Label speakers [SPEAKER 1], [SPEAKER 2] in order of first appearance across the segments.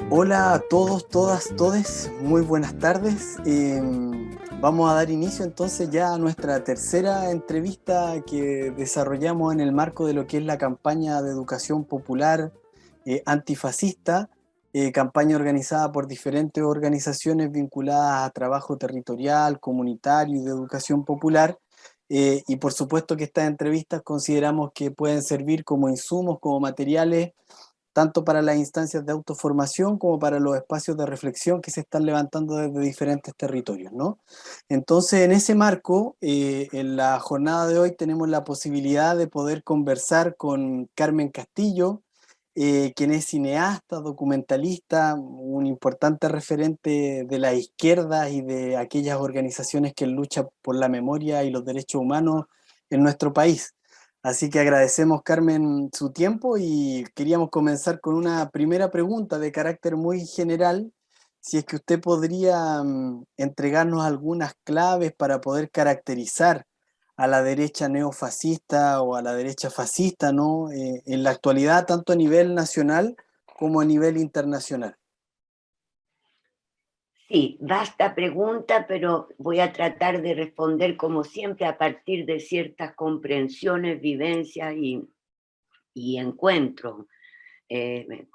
[SPEAKER 1] Hola a todos, todas, todes, muy buenas tardes. Vamos a dar inicio entonces ya a nuestra tercera entrevista que desarrollamos en el marco de lo que es la campaña de educación popular antifascista, campaña organizada por diferentes organizaciones vinculadas a trabajo territorial, comunitario y de educación popular. Y por supuesto que estas entrevistas consideramos que pueden servir como insumos, como materiales tanto para las instancias de autoformación como para los espacios de reflexión que se están levantando desde diferentes territorios, ¿no? Entonces, en ese marco, en la jornada de hoy tenemos la posibilidad de poder conversar con Carmen Castillo, quien es cineasta, documentalista, un importante referente de la izquierda y de aquellas organizaciones que luchan por la memoria y los derechos humanos en nuestro país. Así que agradecemos, Carmen, su tiempo y queríamos comenzar con una primera pregunta de carácter muy general. Si es que usted podría entregarnos algunas claves para poder caracterizar a la derecha neofascista o a la derecha fascista, ¿no? En la actualidad, tanto a nivel nacional como a nivel internacional.
[SPEAKER 2] Sí, vasta pregunta, pero voy a tratar de responder como siempre a partir de ciertas comprensiones, vivencias y encuentros, eh,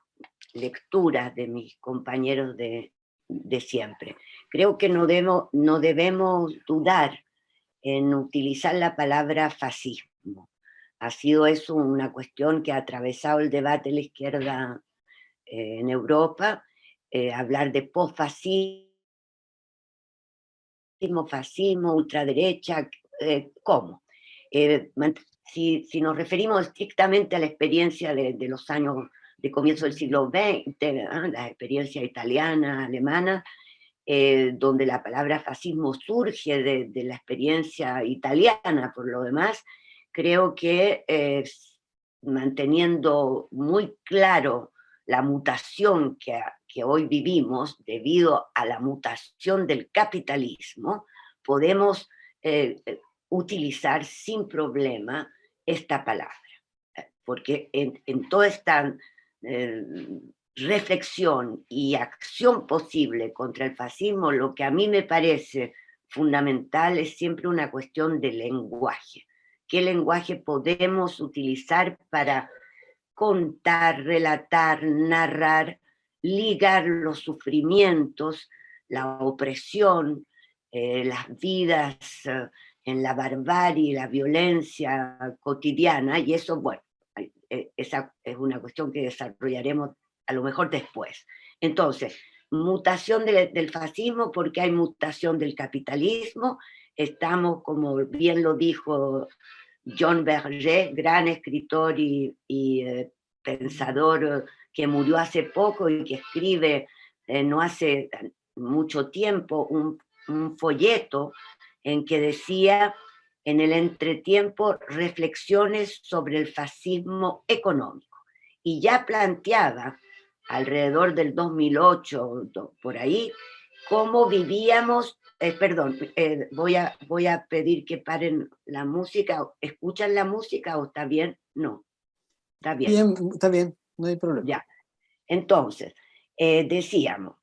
[SPEAKER 2] lecturas de mis compañeros de siempre. Creo que no debemos dudar en utilizar la palabra fascismo. Ha sido eso una cuestión que ha atravesado el debate de la izquierda en Europa, hablar de posfascismo, fascismo, ultraderecha, ¿cómo? Si nos referimos estrictamente a la experiencia de los años de comienzo del siglo XX, la experiencia italiana, alemana, donde la palabra fascismo surge de la experiencia italiana, por lo demás, creo que manteniendo muy claro la mutación que hoy vivimos debido a la mutación del capitalismo, podemos utilizar sin problema esta palabra, porque en toda esta eh, reflexión y acción posible contra el fascismo, lo que a mí me parece fundamental es siempre una cuestión de lenguaje. ¿Qué lenguaje podemos utilizar para contar, relatar, narrar, ligar los sufrimientos, la opresión, las vidas en la barbarie, la violencia cotidiana? Y eso, bueno, esa es una cuestión que desarrollaremos a lo mejor después. Entonces, mutación del fascismo porque hay mutación del capitalismo. Estamos, como bien lo dijo John Berger, gran escritor y pensador que murió hace poco y que escribe no hace mucho tiempo un folleto en que decía en el entretiempo reflexiones sobre el fascismo económico. Y ya planteaba alrededor del 2008, por ahí, cómo vivíamos. Perdón, voy a pedir que paren la música. ¿Escuchan la música o está bien? No, está bien,
[SPEAKER 1] Bien, está bien, no hay problema.
[SPEAKER 2] ya. Entonces, decíamos,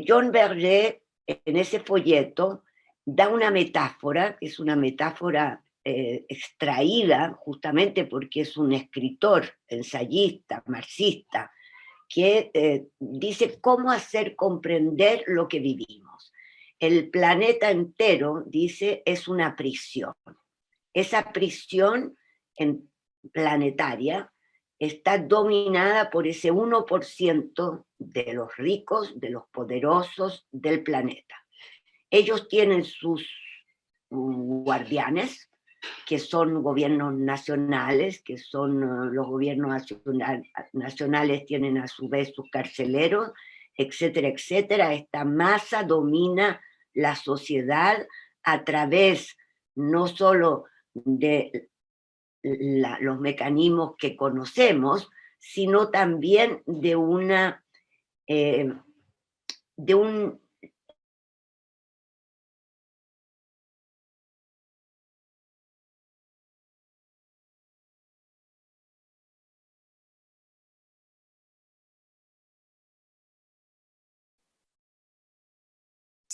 [SPEAKER 2] John Berger en ese folleto da una metáfora, que es una metáfora extraída justamente porque es un escritor, ensayista, marxista, que dice cómo hacer comprender lo que vivimos. El planeta entero, dice, es una prisión. Esa prisión planetaria está dominada por ese 1% de los ricos, de los poderosos del planeta. Ellos tienen sus guardianes, que son gobiernos nacionales, que son los gobiernos nacionales tienen a su vez sus carceleros, etcétera, etcétera. Esta masa domina la sociedad a través no solo de los mecanismos que conocemos, sino también eh, de un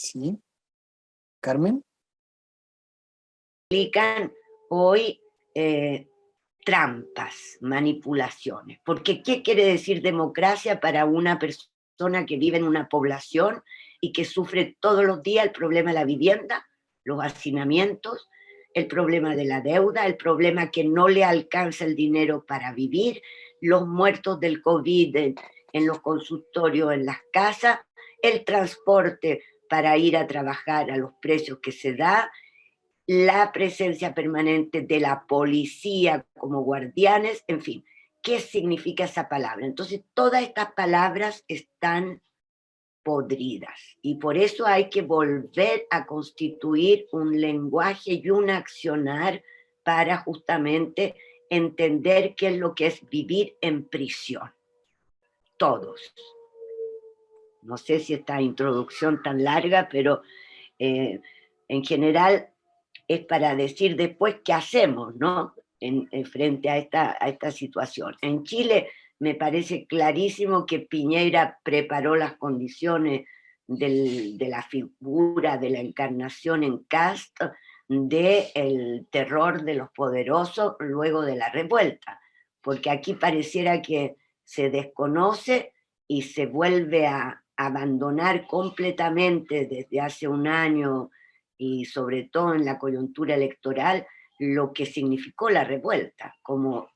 [SPEAKER 1] Sí, Carmen.
[SPEAKER 2] Aplican hoy trampas, manipulaciones. Porque ¿qué quiere decir democracia para una persona que vive en una población y que sufre todos los días el problema de la vivienda, los hacinamientos, el problema de la deuda, el problema que no le alcanza el dinero para vivir, los muertos del COVID en los consultorios, en las casas, el transporte para ir a trabajar a los precios que se da, la presencia permanente de la policía como guardianes, en fin, ¿qué significa esa palabra? Entonces, todas estas palabras están podridas y por eso hay que volver a constituir un lenguaje y un accionar para justamente entender qué es lo que es vivir en prisión. Todos. No sé si esta introducción tan larga, pero en general es para decir después qué hacemos, ¿no? Frente a esta situación. En Chile me parece clarísimo que Piñera preparó las condiciones de la figura, de la encarnación en Kast, del terror de los poderosos luego de la revuelta, porque aquí pareciera que se desconoce y se vuelve a abandonar completamente desde hace un año y sobre todo en la coyuntura electoral, lo que significó la revuelta como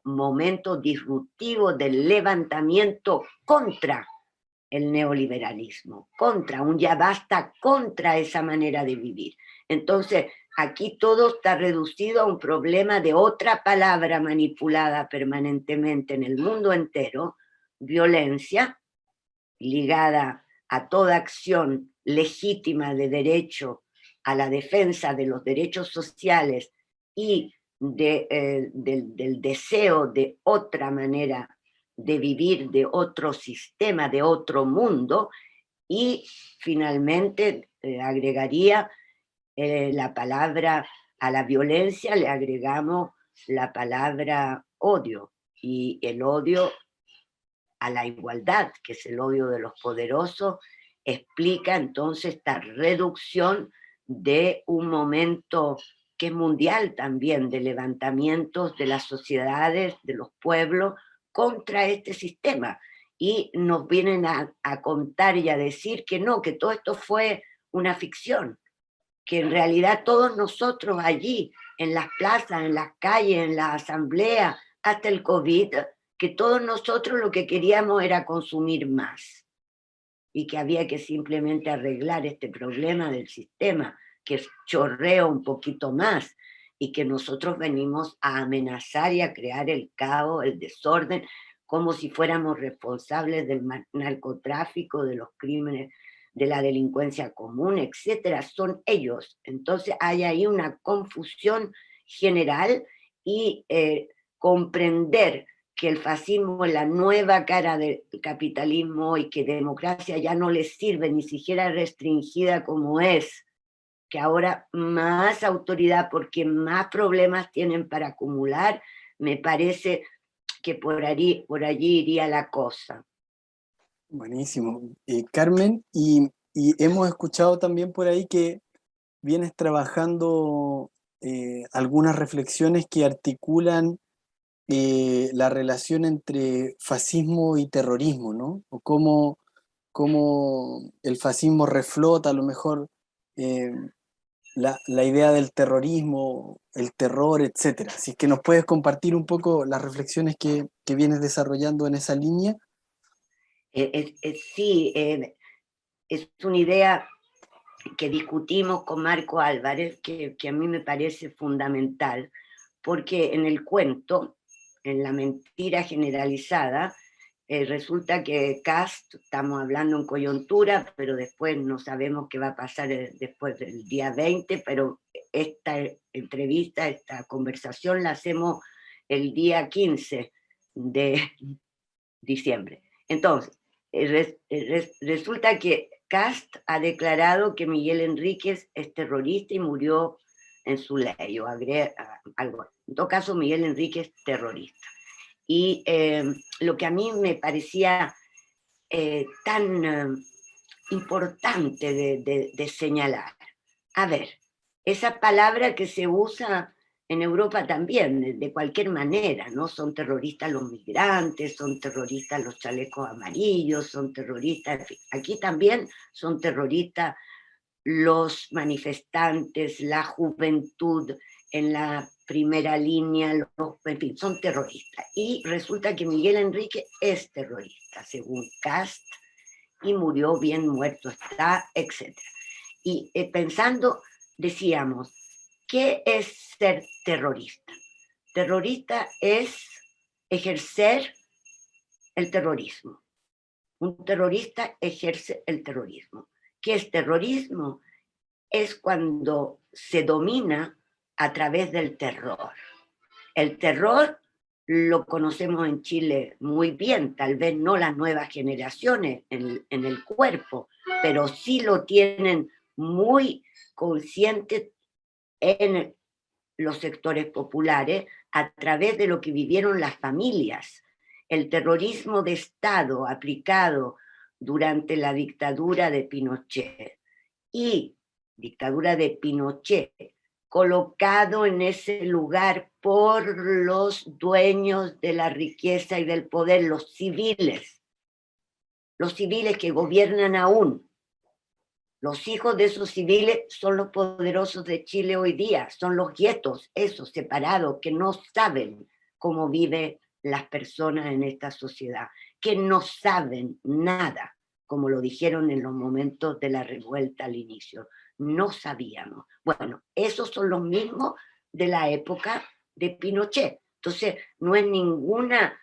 [SPEAKER 2] momento disruptivo del levantamiento contra el neoliberalismo, contra un ya basta, contra esa manera de vivir. Entonces, aquí todo está reducido a un problema de otra palabra manipulada permanentemente en el mundo entero, violencia, ligada a toda acción legítima de derecho a la defensa de los derechos sociales y del deseo de otra manera de vivir, de otro sistema, de otro mundo, y finalmente agregaría la palabra, a la violencia le agregamos la palabra odio, y el odio a la igualdad, que es el odio de los poderosos, explica entonces esta reducción de un momento que es mundial también, de levantamientos de las sociedades, de los pueblos, contra este sistema. Y nos vienen a contar y a decir que no, que todo esto fue una ficción, que en realidad todos nosotros allí, en las plazas, en las calles, en la asamblea, hasta el COVID, que todos nosotros lo que queríamos era consumir más y que había que simplemente arreglar este problema del sistema, que chorrea un poquito más y que nosotros venimos a amenazar y a crear el caos, el desorden, como si fuéramos responsables del narcotráfico, de los crímenes, de la delincuencia común, etcétera, son ellos. Entonces hay ahí una confusión general y comprender que el fascismo es la nueva cara del capitalismo y que democracia ya no les sirve ni siquiera restringida como es, que ahora más autoridad porque más problemas tienen para acumular, me parece que por allí iría la cosa.
[SPEAKER 1] Buenísimo. Carmen, y hemos escuchado también por ahí que vienes trabajando algunas reflexiones que articulan la relación entre fascismo y terrorismo, ¿no? O cómo el fascismo reflota a lo mejor eh, la idea del terrorismo, el terror, etc. Así que nos puedes compartir un poco las reflexiones que vienes desarrollando en esa línea.
[SPEAKER 2] Sí, es una idea que discutimos con Marco Álvarez, que a mí me parece fundamental, porque en el cuento, en la mentira generalizada, resulta que Kast, estamos hablando en coyuntura, pero después no sabemos qué va a pasar después del día 20, pero esta entrevista, esta conversación la hacemos el día 15 de diciembre. Entonces, resulta que Kast ha declarado que Miguel Enríquez es terrorista y murió en su ley, o algo. En todo caso, Miguel Enríquez terrorista. Y lo que a mí me parecía tan importante de señalar. A ver, esa palabra que se usa en Europa también, de cualquier manera, ¿no? Son terroristas los migrantes, son terroristas los chalecos amarillos, son terroristas, en fin, aquí también son terroristas los manifestantes, la juventud en la primera línea, en fin, son terroristas. Y resulta que Miguel Enrique es terrorista, según Cast, y murió bien muerto está, etc. Y pensando, decíamos, ¿qué es ser terrorista? Terrorista es ejercer el terrorismo. Un terrorista ejerce el terrorismo. ¿Qué es terrorismo? Es cuando se domina a través del terror. El terror lo conocemos en Chile muy bien, tal vez no las nuevas generaciones en el cuerpo, pero sí lo tienen muy consciente en los sectores populares a través de lo que vivieron las familias. El terrorismo de Estado aplicado durante la dictadura de Pinochet y dictadura de Pinochet, colocado en ese lugar por los dueños de la riqueza y del poder, los civiles que gobiernan aún. Los hijos de esos civiles son los poderosos de Chile hoy día, son los guetos, esos separados, que no saben cómo viven las personas en esta sociedad, que no saben nada, como lo dijeron en los momentos de la revuelta al inicio. No sabíamos. Bueno, esos son los mismos de la época de Pinochet. Entonces, no es ninguna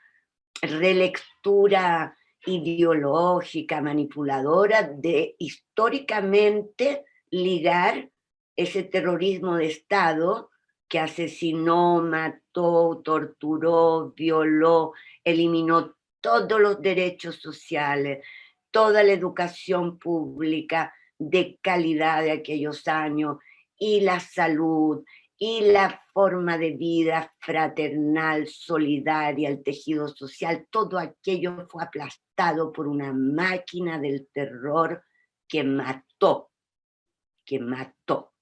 [SPEAKER 2] relectura ideológica, manipuladora, de históricamente ligar ese terrorismo de Estado que asesinó, mató, torturó, violó, eliminó todos los derechos sociales, toda la educación pública de calidad de aquellos años, y la salud, y la forma de vida fraternal, solidaria, el tejido social, todo aquello fue aplastado por una máquina del terror que mató, que mató.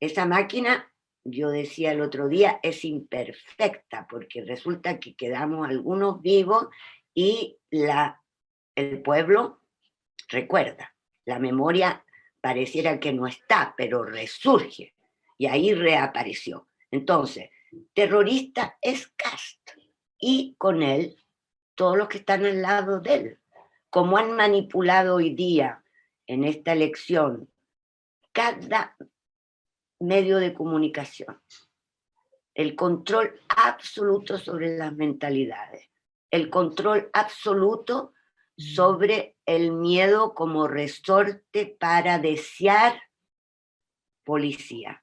[SPEAKER 2] Esa máquina, yo decía el otro día, es imperfecta, porque resulta que quedamos algunos vivos y el pueblo recuerda. La memoria pareciera que no está, pero resurge. Y ahí reapareció. Entonces, terrorista es Cast. Y con él, todos los que están al lado de él. Como han manipulado hoy día en esta elección cada medio de comunicación. El control absoluto sobre las mentalidades. El control absoluto sobre el miedo como resorte para desear policía,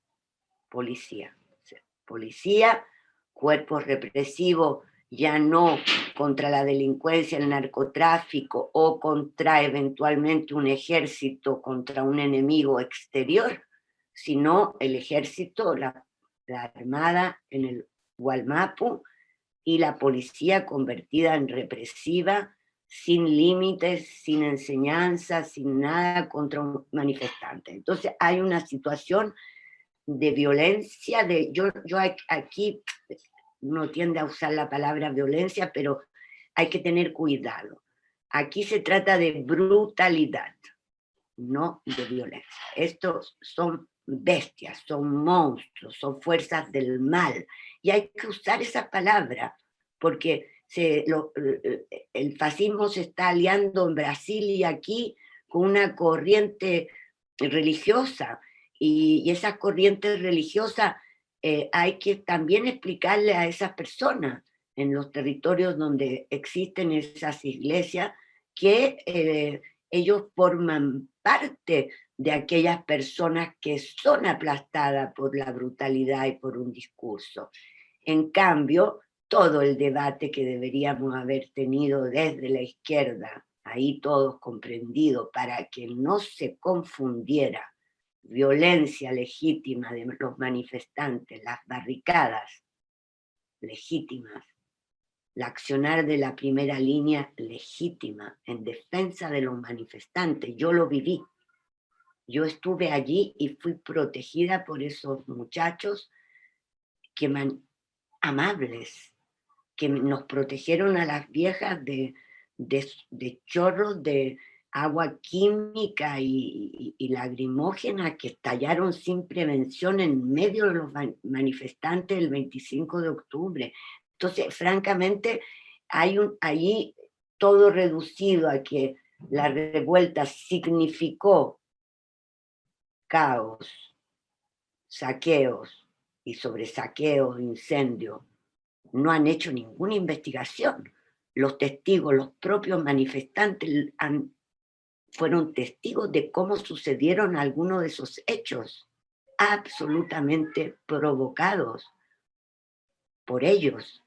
[SPEAKER 2] cuerpos represivos, ya no contra la delincuencia, el narcotráfico o contra eventualmente un ejército, contra un enemigo exterior, sino el ejército, la armada en el Gualmapu y la policía convertida en represiva, sin límites, sin enseñanza, sin nada contra un manifestante. Entonces hay una situación de violencia, yo aquí uno tiende a usar la palabra violencia, pero hay que tener cuidado. Aquí se trata de brutalidad, no de violencia. Estos son bestias, son monstruos, son fuerzas del mal. Y hay que usar esa palabra, porque el fascismo se está aliando en Brasil y aquí con una corriente religiosa, y esas corrientes religiosas hay que también explicarle a esas personas en los territorios donde existen esas iglesias que ellos forman parte de aquellas personas que son aplastadas por la brutalidad y por un discurso. En cambio, todo el debate que deberíamos haber tenido desde la izquierda, ahí todos comprendidos, para que no se confundiera violencia legítima de los manifestantes, las barricadas legítimas, la accionar de la primera línea legítima en defensa de los manifestantes. Yo lo viví. Yo estuve allí y fui protegida por esos muchachos que amables, que nos protegieron a las viejas de chorros de agua química y lagrimógena que estallaron sin prevención en medio de los manifestantes el 25 de octubre. Entonces, francamente, hay allí todo reducido a que la revuelta significó caos, saqueos y sobre saqueos, incendios. No han hecho ninguna investigación. Los testigos, los propios manifestantes fueron testigos de cómo sucedieron algunos de esos hechos, absolutamente provocados por ellos.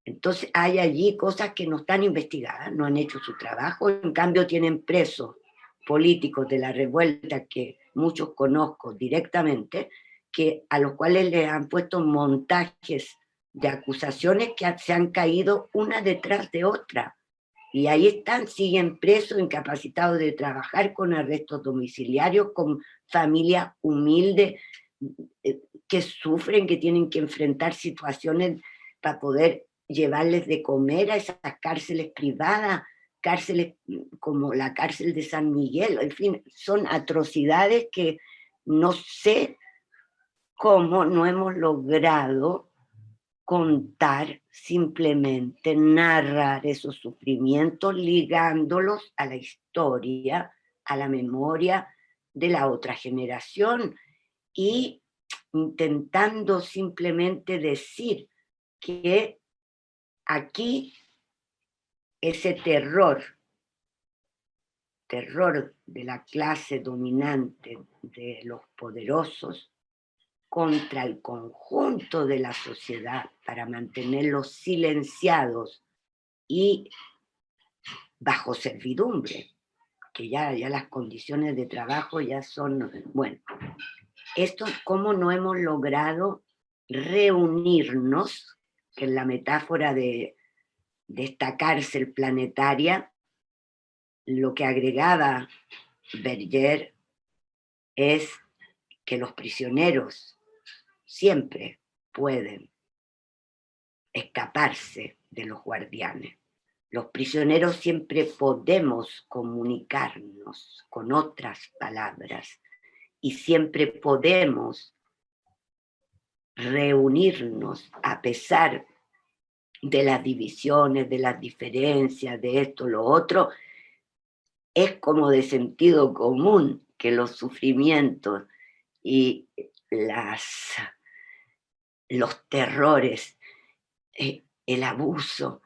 [SPEAKER 2] Entonces hay allí cosas que no están investigadas, no han hecho su trabajo, en cambio tienen presos políticos de la revuelta que muchos conozco directamente, a los cuales les han puesto montajes de acusaciones que se han caído una detrás de otra. Y ahí están, siguen presos, incapacitados de trabajar, con arrestos domiciliarios, con familias humildes que sufren, que tienen que enfrentar situaciones para poder llevarles de comer a esas cárceles privadas, cárceles como la cárcel de San Miguel. En fin, son atrocidades que no sé cómo no hemos logrado contar, simplemente narrar esos sufrimientos, ligándolos a la historia, a la memoria de la otra generación, y intentando simplemente decir que aquí ese terror de la clase dominante, de los poderosos, contra el conjunto de la sociedad para mantenerlos silenciados y bajo servidumbre, que ya las condiciones de trabajo ya son, bueno, esto cómo no hemos logrado reunirnos, que en la metáfora de esta cárcel planetaria, lo que agregaba Berger es que los prisioneros siempre pueden escaparse de los guardianes. Los prisioneros siempre podemos comunicarnos con otras palabras y siempre podemos reunirnos a pesar de las divisiones, de las diferencias, de esto, lo otro. Es como de sentido común que los sufrimientos y los terrores, el abuso,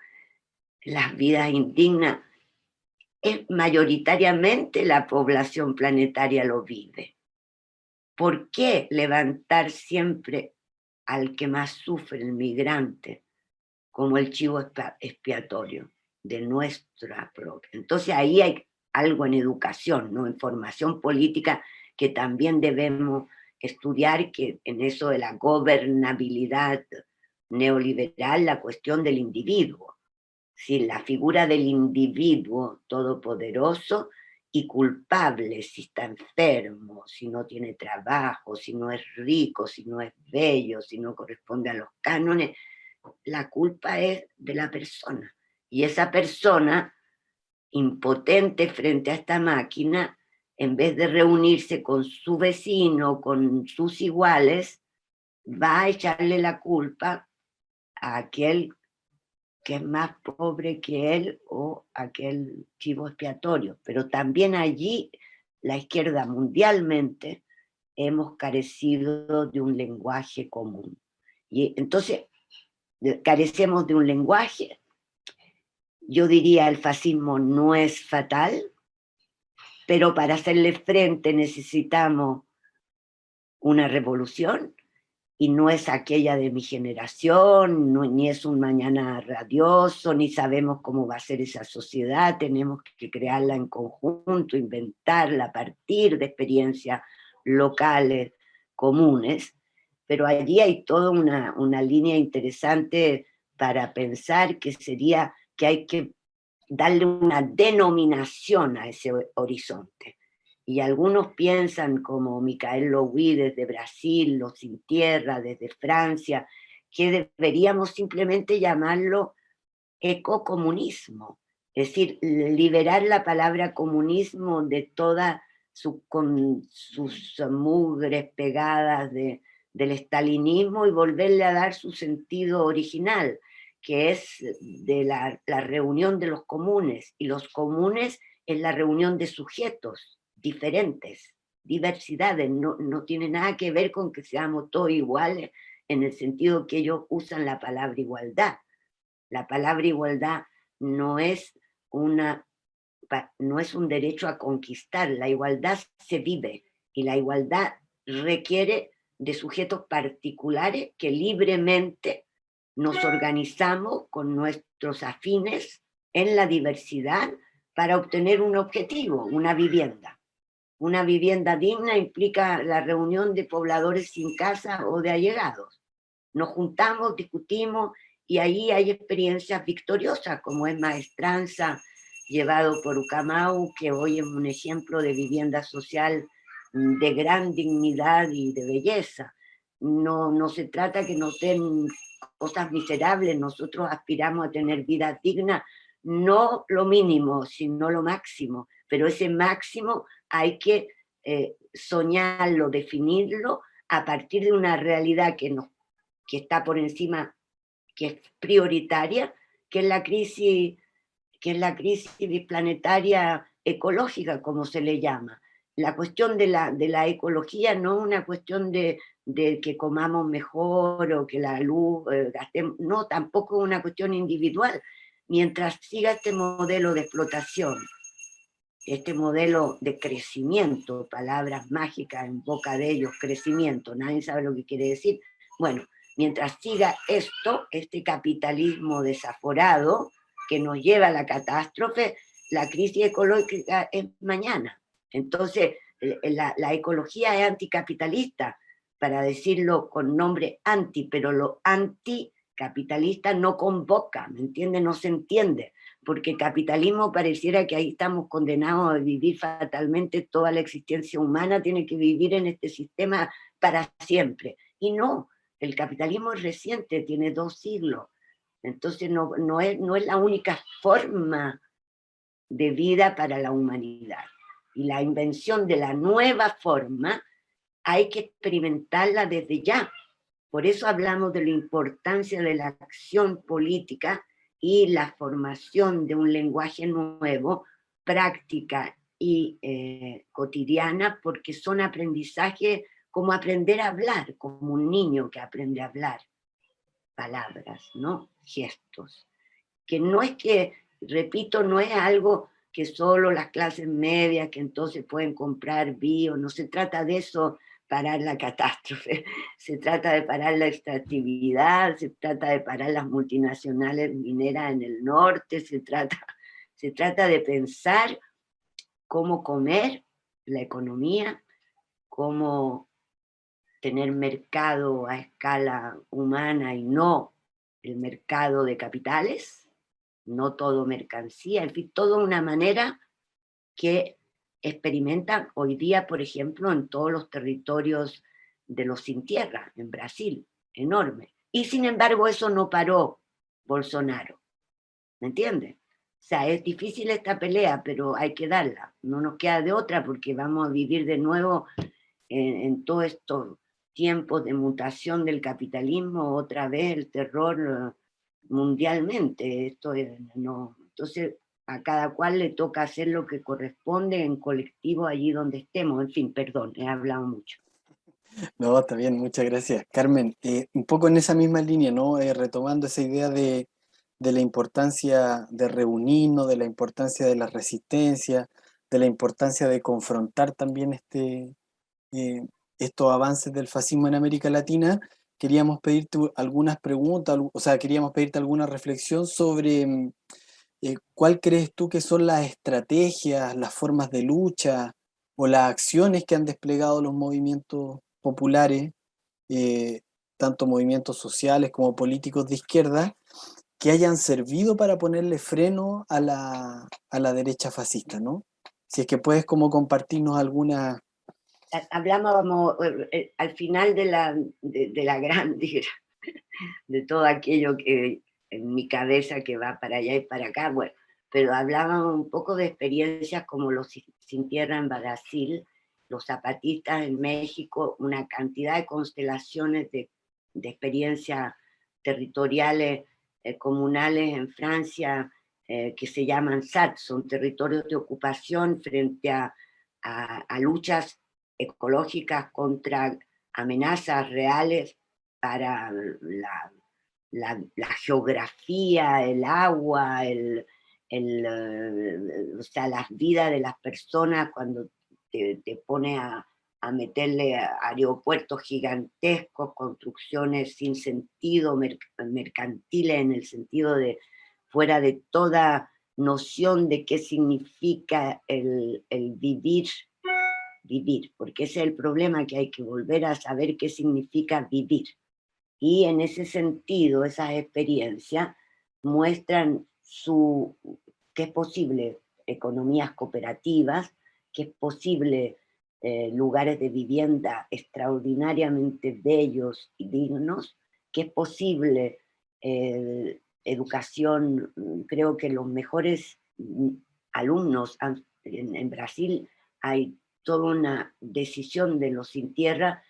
[SPEAKER 2] las vidas indignas, mayoritariamente la población planetaria lo vive. ¿Por qué levantar siempre al que más sufre, el migrante, como el chivo expiatorio de nuestra propia? Entonces ahí hay algo en educación, ¿no? En formación política, que también debemos estudiar, que en eso de la gobernabilidad neoliberal, la cuestión del individuo. Sí, la figura del individuo todopoderoso y culpable si está enfermo, si no tiene trabajo, si no es rico, si no es bello, si no corresponde a los cánones. La culpa es de la persona. Y esa persona, impotente frente a esta máquina, en vez de reunirse con su vecino, con sus iguales, va a echarle la culpa a aquel que es más pobre que él o aquel chivo expiatorio. Pero también allí la izquierda mundialmente hemos carecido de un lenguaje común. Y entonces carecemos de un lenguaje. Yo diría el fascismo no es fatal, pero para hacerle frente necesitamos una revolución, y no es aquella de mi generación, ni es un mañana radioso, ni sabemos cómo va a ser esa sociedad, tenemos que crearla en conjunto, inventarla a partir de experiencias locales, comunes, pero allí hay toda una línea interesante para pensar que hay que darle una denominación a ese horizonte. Y algunos piensan, como Michael Louis desde Brasil, Los Sin Tierra desde Francia, que deberíamos simplemente llamarlo ecocomunismo, es decir, liberar la palabra comunismo de toda con sus mugres pegadas del estalinismo y volverle a dar su sentido original, que es de la reunión de los comunes, y los comunes es la reunión de sujetos diferentes, diversidades, no tiene nada que ver con que seamos todos iguales en el sentido que ellos usan la palabra igualdad. La palabra igualdad no es, no es un derecho a conquistar, la igualdad se vive y la igualdad requiere de sujetos particulares que libremente nos organizamos con nuestros afines en la diversidad para obtener un objetivo, una vivienda. Una vivienda digna implica la reunión de pobladores sin casa o de allegados. Nos juntamos, discutimos, y ahí hay experiencias victoriosas, como es Maestranza, llevado por Ucamau, que hoy es un ejemplo de vivienda social de gran dignidad y de belleza. No se trata que nos den cosas miserables, nosotros aspiramos a tener vidas dignas, no lo mínimo, sino lo máximo, pero ese máximo hay que soñarlo, definirlo a partir de una realidad que está por encima, que es prioritaria, que es la crisis planetaria ecológica, como se le llama. La cuestión de la ecología no es una cuestión de que comamos mejor o que la luz gastemos, no, tampoco es una cuestión individual. Mientras siga este modelo de explotación, este modelo de crecimiento, palabras mágicas en boca de ellos, crecimiento, nadie sabe lo que quiere decir. Bueno, mientras siga esto, este capitalismo desaforado que nos lleva a la catástrofe, la crisis ecológica es mañana. Entonces, la ecología es anticapitalista, para decirlo con nombre anti, pero lo anticapitalista no convoca, ¿me entiende? No se entiende, porque capitalismo pareciera que ahí estamos condenados a vivir fatalmente, toda la existencia humana tiene que vivir en este sistema para siempre. Y no, el capitalismo es reciente, tiene 2 siglos, entonces no es la única forma de vida para la humanidad. Y la invención de la nueva forma hay que experimentarla desde ya. Por eso hablamos de la importancia de la acción política y la formación de un lenguaje nuevo, práctica y cotidiana, porque son aprendizajes como aprender a hablar, como un niño que aprende a hablar. Palabras, ¿no? Gestos. Que no es que, repito, no es algo que solo las clases medias, que entonces pueden comprar bio, no se trata de eso, parar la catástrofe, se trata de parar la extractividad, se trata de parar las multinacionales mineras en el norte, se trata de pensar cómo comer la economía, cómo tener mercado a escala humana y no el mercado de capitales, no todo mercancía, en fin, toda una manera que experimentan hoy día, por ejemplo, en todos los territorios de los sin tierra, en Brasil, enorme. Y sin embargo eso no paró Bolsonaro, ¿me entiendes? O sea, es difícil esta pelea, pero hay que darla, no nos queda de otra porque vamos a vivir de nuevo en todos estos tiempos de mutación del capitalismo, otra vez el terror mundialmente. Entonces, a cada cual le toca hacer lo que corresponde en colectivo allí donde estemos. En fin, perdón, he hablado mucho.
[SPEAKER 1] No, está bien, muchas gracias. Carmen, un poco en esa misma línea, ¿no? Retomando esa idea de la importancia de reunirnos, de la importancia de la resistencia, de la importancia de confrontar también eh, estos avances del fascismo en América Latina, queríamos pedirte algunas preguntas, o sea, queríamos pedirte alguna reflexión sobre cuál crees tú que son las estrategias, las formas de lucha o las acciones que han desplegado los movimientos populares, tanto movimientos sociales como políticos de izquierda, que hayan servido para ponerle freno a la derecha fascista, ¿no? Si es que puedes como compartirnos alguna...
[SPEAKER 2] Hablábamos al final de la gran, de todo aquello que en mi cabeza que va para allá y para acá, bueno, pero hablábamos un poco de experiencias como los Sin Tierra en Brasil, los zapatistas en México, una cantidad de constelaciones de experiencias territoriales, comunales en Francia, que se llaman SAT, son territorios de ocupación frente a luchas ecológicas contra amenazas reales para la geografía, el agua, o sea, la vida de las personas cuando te pone a meterle aeropuertos gigantescos, construcciones sin sentido, mercantiles en el sentido de fuera de toda noción de qué significa el vivir, porque ese es el problema, que hay que volver a saber qué significa vivir. Y en ese sentido, esas experiencias muestran que es posible economías cooperativas, que es posible lugares de vivienda extraordinariamente bellos y dignos, que es posible educación. Creo que los mejores alumnos en Brasil hay toda una decisión de los sin tierra,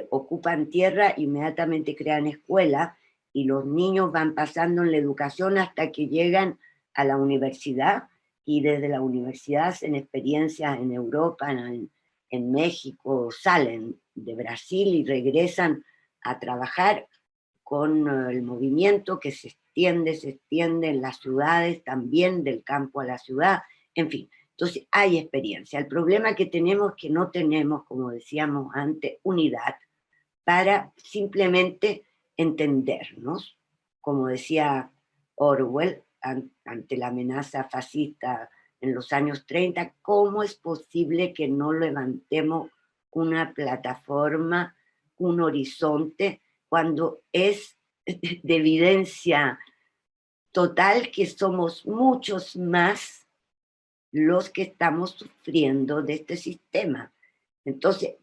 [SPEAKER 2] ocupan tierra, inmediatamente crean escuela y los niños van pasando en la educación hasta que llegan a la universidad, y desde la universidad hacen experiencias en Europa, en México, salen de Brasil y regresan a trabajar con el movimiento que se extiende en las ciudades, también del campo a la ciudad, en fin. Entonces hay experiencia. El problema que tenemos es que no tenemos, como decíamos antes, unidad para simplemente entendernos. Como decía Orwell, ante la amenaza fascista en los años 30, ¿cómo es posible que no levantemos una plataforma, un horizonte, cuando es de evidencia total que somos muchos más los que estamos sufriendo de este sistema? Entonces,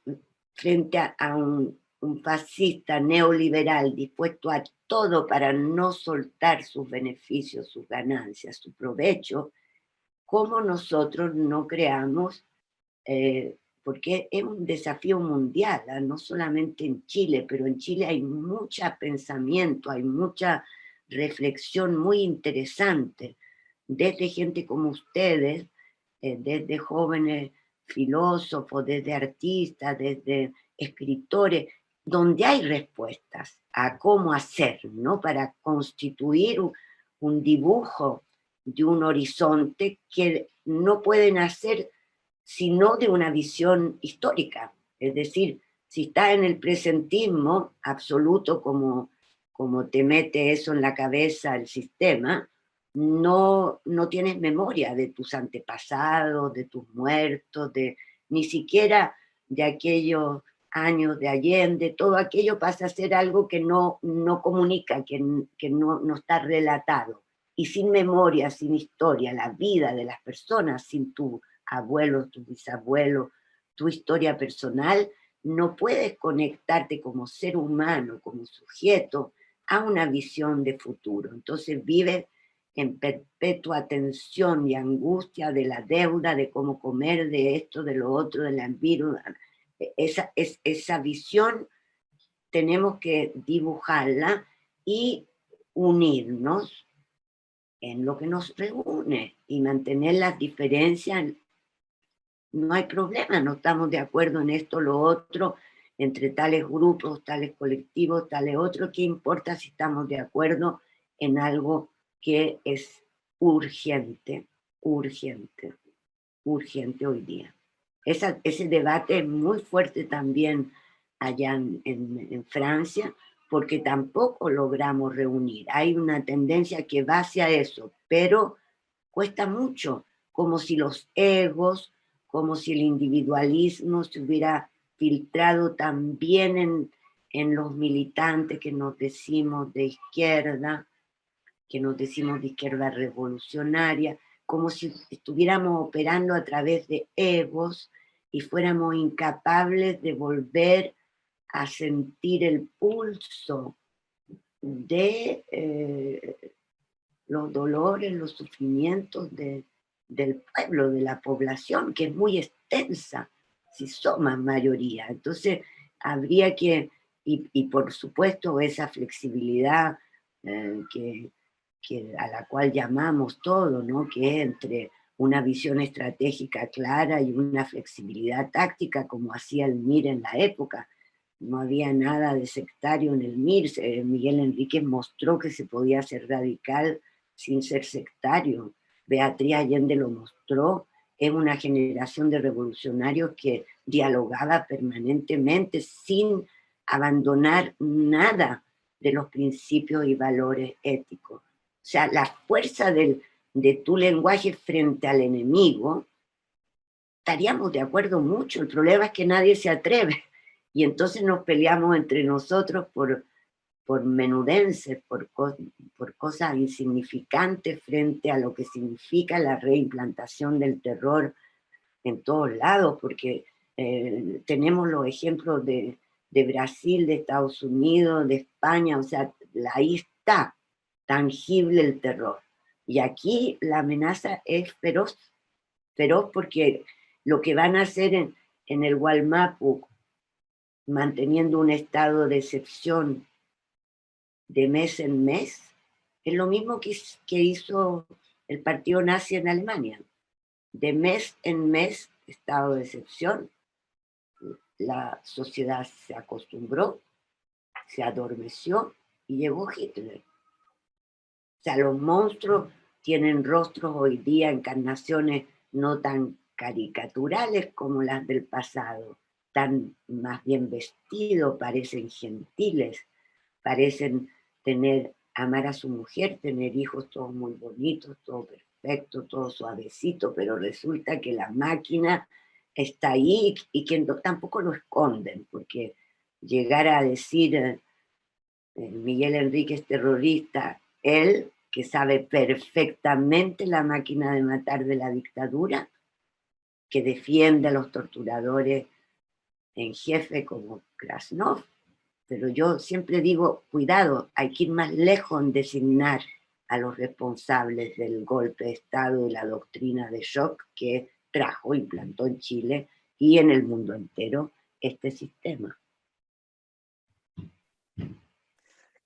[SPEAKER 2] frente a un fascista neoliberal dispuesto a todo para no soltar sus beneficios, sus ganancias, su provecho, ¿cómo nosotros no creamos? Porque es un desafío mundial, no solamente en Chile, pero en Chile hay mucho pensamiento, hay mucha reflexión muy interesante, desde gente como ustedes, desde jóvenes filósofos, desde artistas, desde escritores, donde hay respuestas a cómo hacer, ¿no? Para constituir un dibujo de un horizonte que no pueden hacer sino de una visión histórica. Es decir, si está en el presentismo absoluto, como te mete eso en la cabeza el sistema, no tienes memoria de tus antepasados, de tus muertos, ni siquiera de aquellos años de Allende. Todo aquello pasa a ser algo que no comunica, que no está relatado. Y sin memoria, sin historia, la vida de las personas, sin tu abuelo, tu bisabuelo, tu historia personal, no puedes conectarte como ser humano, como sujeto, a una visión de futuro. Entonces vives en perpetua tensión y angustia de la deuda, de cómo comer, de esto, de lo otro, del virus. Esa visión tenemos que dibujarla y unirnos en lo que nos reúne y mantener las diferencias. No hay problema, no estamos de acuerdo en esto, lo otro, entre tales grupos, tales colectivos, tales otros. ¿Qué importa si estamos de acuerdo en algo que es urgente, urgente, urgente hoy día? Ese debate es muy fuerte también allá en Francia, porque tampoco logramos reunir. Hay una tendencia que va hacia eso, pero cuesta mucho, como si los egos, como si el individualismo se hubiera filtrado también en los militantes que nos decimos de izquierda. que nos decimos de izquierda revolucionaria, como si estuviéramos operando a través de egos y fuéramos incapaces de volver a sentir el pulso de los dolores, los sufrimientos del pueblo, de la población, que es muy extensa, si somos mayoría. Entonces, habría que, y por supuesto esa flexibilidad a la cual llamamos todo, ¿no? Que es entre una visión estratégica clara y una flexibilidad táctica, como hacía el MIR en la época. No había nada de sectario en el MIR. Miguel Enríquez mostró que se podía ser radical sin ser sectario. Beatriz Allende lo mostró. Es una generación de revolucionarios que dialogaba permanentemente sin abandonar nada de los principios y valores éticos. O sea, la fuerza de tu lenguaje frente al enemigo, estaríamos de acuerdo mucho. El problema es que nadie se atreve. Y entonces nos peleamos entre nosotros por menudencias, por cosas insignificantes frente a lo que significa la reimplantación del terror en todos lados, porque tenemos los ejemplos de Brasil, de Estados Unidos, de España, o sea, ahí está tangible el terror. Y aquí la amenaza es feroz, feroz porque lo que van a hacer en el Gualmapu, manteniendo un estado de excepción de mes en mes, es lo mismo que hizo el partido nazi en Alemania. De mes en mes, estado de excepción, la sociedad se acostumbró, se adormeció y llegó Hitler. O sea, los monstruos tienen rostros hoy día, encarnaciones no tan caricaturales como las del pasado, tan más bien vestidos, parecen gentiles, parecen amar a su mujer, tener hijos todos muy bonitos, todo perfecto, todo suavecito, pero resulta que la máquina está ahí y que tampoco lo esconden, porque llegar a decir Miguel Enríquez terrorista, él que sabe perfectamente la máquina de matar de la dictadura, que defiende a los torturadores en jefe como Krasnov, pero yo siempre digo, cuidado, hay que ir más lejos en designar a los responsables del golpe de Estado y la doctrina de shock que trajo, implantó en Chile y en el mundo entero este sistema.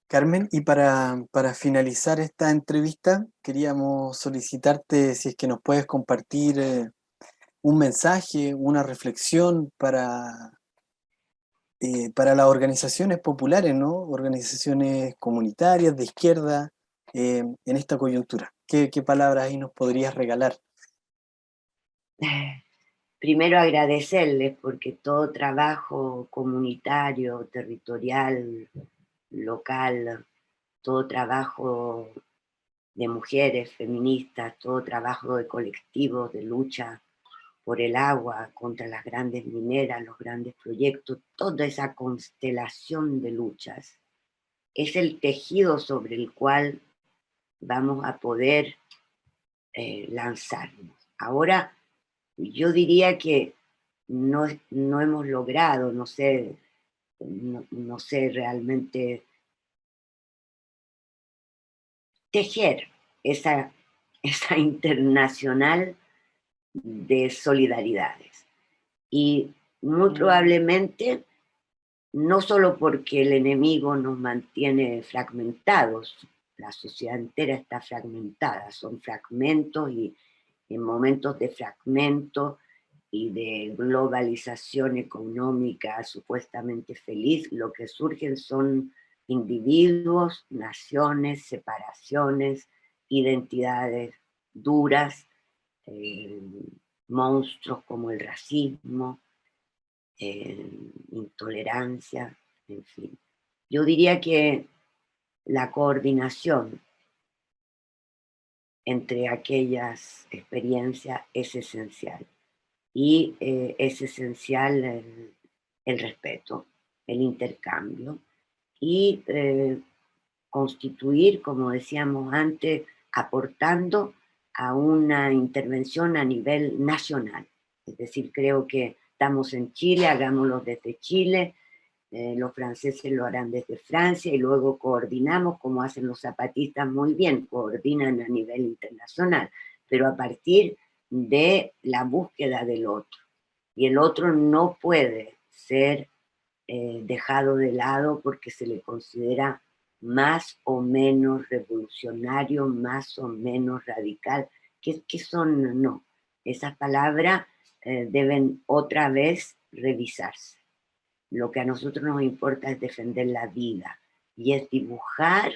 [SPEAKER 1] Carmen, y para finalizar esta entrevista, queríamos solicitarte si es que nos puedes compartir un mensaje, una reflexión para las organizaciones populares, ¿no? Organizaciones comunitarias de izquierda en esta coyuntura. ¿Qué palabras ahí nos podrías regalar?
[SPEAKER 2] Primero agradecerles porque todo trabajo comunitario, territorial, local, todo trabajo de mujeres feministas, todo trabajo de colectivos de lucha por el agua, contra las grandes mineras, los grandes proyectos, toda esa constelación de luchas es el tejido sobre el cual vamos a poder lanzarnos. Ahora, yo diría que no hemos logrado, no sé realmente tejer esa internacional de solidaridades. Y muy probablemente, no solo porque el enemigo nos mantiene fragmentados, la sociedad entera está fragmentada, son fragmentos y en momentos de fragmento y de globalización económica supuestamente feliz, lo que surgen son individuos, naciones, separaciones, identidades duras, monstruos como el racismo, intolerancia, en fin. Yo diría que la coordinación entre aquellas experiencias es esencial. Y es esencial el respeto, el intercambio y constituir, como decíamos antes, aportando a una intervención a nivel nacional. Es decir, creo que estamos en Chile, hagámoslo desde Chile, los franceses lo harán desde Francia y luego coordinamos como hacen los zapatistas muy bien, coordinan a nivel internacional, pero a partir de la búsqueda del otro. Y el otro no puede ser dejado de lado porque se le considera más o menos revolucionario, más o menos radical. ¿Qué son? No. Esas palabras deben otra vez revisarse. Lo que a nosotros nos importa es defender la vida y es dibujar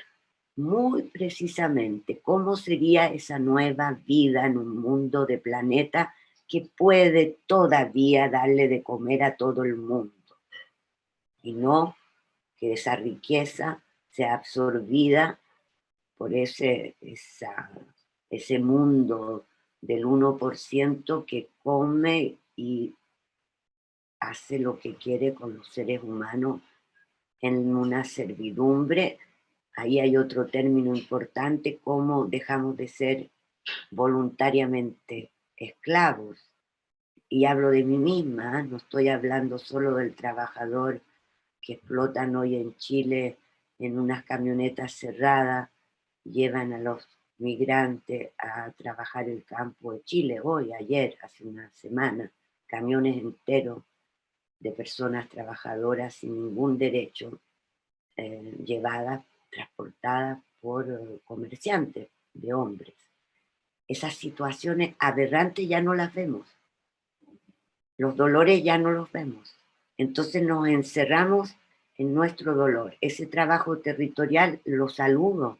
[SPEAKER 2] muy precisamente cómo sería esa nueva vida en un mundo de planeta que puede todavía darle de comer a todo el mundo y no que esa riqueza sea absorbida por ese mundo del 1% que come y hace lo que quiere con los seres humanos en una servidumbre. Ahí hay otro término importante, cómo dejamos de ser voluntariamente esclavos. Y hablo de mí misma, no estoy hablando solo del trabajador que explotan hoy en Chile en unas camionetas cerradas, llevan a los migrantes a trabajar el campo de Chile, hoy, ayer, hace una semana, camiones enteros de personas trabajadoras sin ningún derecho, llevadas, transportadas por comerciantes de hombres. Esas situaciones aberrantes ya no las vemos, los dolores ya no los vemos, entonces nos encerramos en nuestro dolor. Ese trabajo territorial lo saludo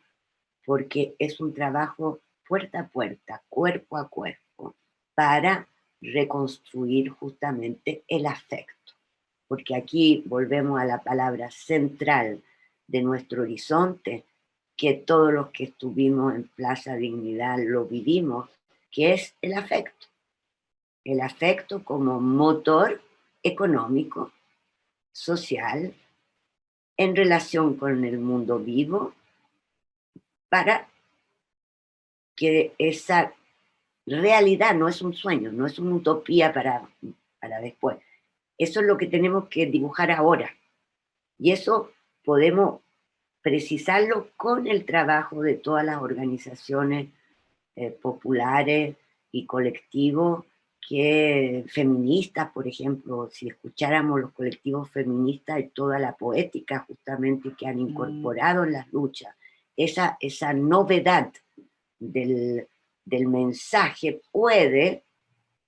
[SPEAKER 2] porque es un trabajo puerta a puerta, cuerpo a cuerpo, para reconstruir justamente el afecto. Porque aquí volvemos a la palabra central de nuestro horizonte, que todos los que estuvimos en Plaza Dignidad lo vivimos, que es el afecto. El afecto como motor económico, social, en relación con el mundo vivo, para que esa realidad no es un sueño, no es una utopía para después. Eso es lo que tenemos que dibujar ahora. Y eso podemos precisarlo con el trabajo de todas las organizaciones populares y colectivos que feministas, por ejemplo, si escucháramos los colectivos feministas y toda la poética justamente que han incorporado en las luchas, esa novedad del mensaje puede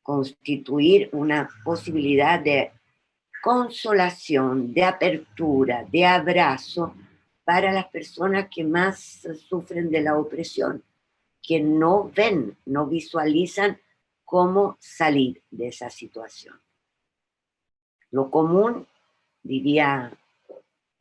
[SPEAKER 2] constituir una posibilidad de consolación, de apertura, de abrazo para las personas que más sufren de la opresión, que no ven, no visualizan cómo salir de esa situación. Lo común, diría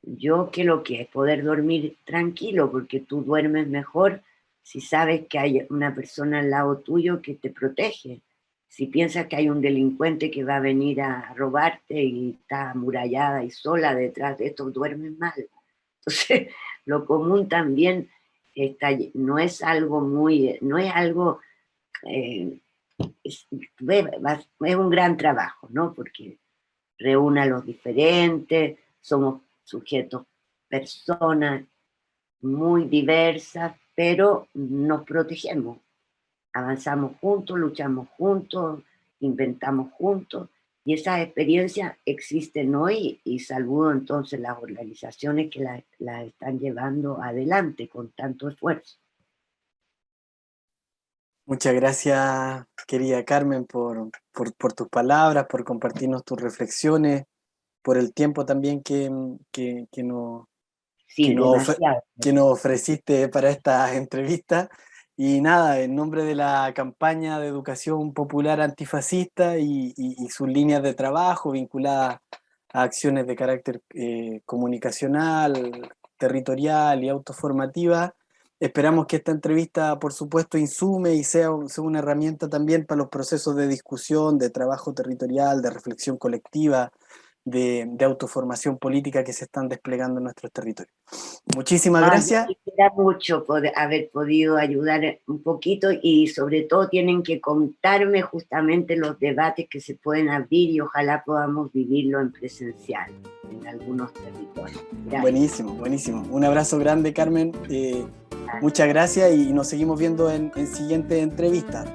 [SPEAKER 2] yo, que lo que es poder dormir tranquilo, porque tú duermes mejor si sabes que hay una persona al lado tuyo que te protege. Si piensas que hay un delincuente que va a venir a robarte y está amurallada y sola detrás de esto, duermes mal. Entonces, lo común también no es algo no es algo, es un gran trabajo, ¿no? Porque reúne a los diferentes, somos sujetos, personas muy diversas, pero nos protegemos, avanzamos juntos, luchamos juntos, inventamos juntos, y esas experiencias existen hoy y saludo entonces las organizaciones que las están llevando adelante con tanto esfuerzo.
[SPEAKER 1] Muchas gracias, querida Carmen, por tus palabras, por compartirnos tus reflexiones, por el tiempo también que nos
[SPEAKER 2] Sí, demasiado.
[SPEAKER 1] que nos ofreciste para esta entrevista. Y nada, en nombre de la campaña de educación popular antifascista y sus líneas de trabajo vinculadas a acciones de carácter comunicacional, territorial y autoformativa, esperamos que esta entrevista, por supuesto, insume y sea una herramienta también para los procesos de discusión, de trabajo territorial, de reflexión colectiva, de autoformación política que se están desplegando en nuestros territorios. Muchísimas gracias.
[SPEAKER 2] Me quisiera mucho haber podido ayudar un poquito, y sobre todo tienen que contarme justamente los debates que se pueden abrir, y ojalá podamos vivirlo en presencial en algunos territorios. Gracias.
[SPEAKER 1] Buenísimo, buenísimo. Un abrazo grande, Carmen. Muchas gracias y nos seguimos viendo en siguiente entrevista.